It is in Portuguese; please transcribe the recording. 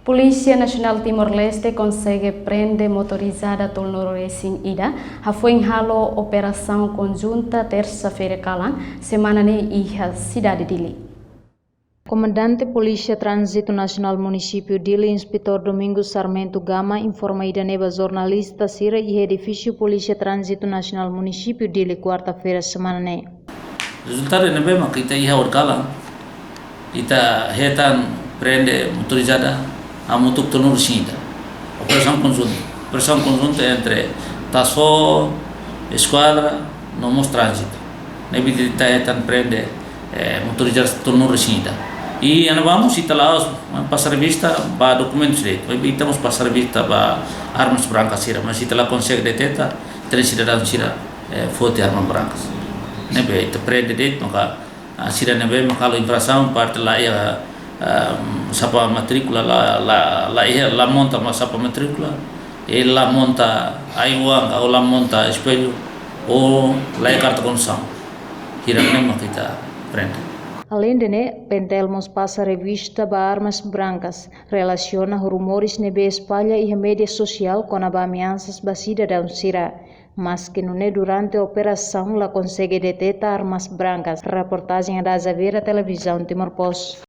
Polícia Nacional Timor-Leste consegue prender motorizada tol noroeste em Ida. Foi em halo operação conjunta terça-feira calan, semana e a cidade de Dili. Comandante Polícia Trânsito Nacional Município Dili, Inspetor Domingos Sarmento Gama, informa ida neba jornalista Sira e edifício Polícia Trânsito Nacional Município Dili quarta-feira semana ne. Resultado é bem que kita ia orkala, kita hetan prende motorizada a mutuk tonur sinta. Operação conjunta entre TASO, Esquadra, Nomos Trânsito. Nebi kita hetan prende motorizada tonur sinta. E vamos kita laos passar vista para documentos direito. Estamos passar vista para armas brancas sira, mas kita lá consegue detectar três cidadãos sira foto armas brancas. Nebe itu prende det maka sira nebe maka lo infração parte lá ia sapa matrícula la monta mas sapa matrícula e la monta aiwang ou la monta espelho ou lá é carta condução hira nem kita prende. Além de Pentelmos passa revista para armas brancas, relaciona rumores nebe espalha e mídia social com ameaças basida da sira. Mas que não é durante a operação lá consegue detectar armas brancas. Reportagem da Zavira Televisão Timor Post.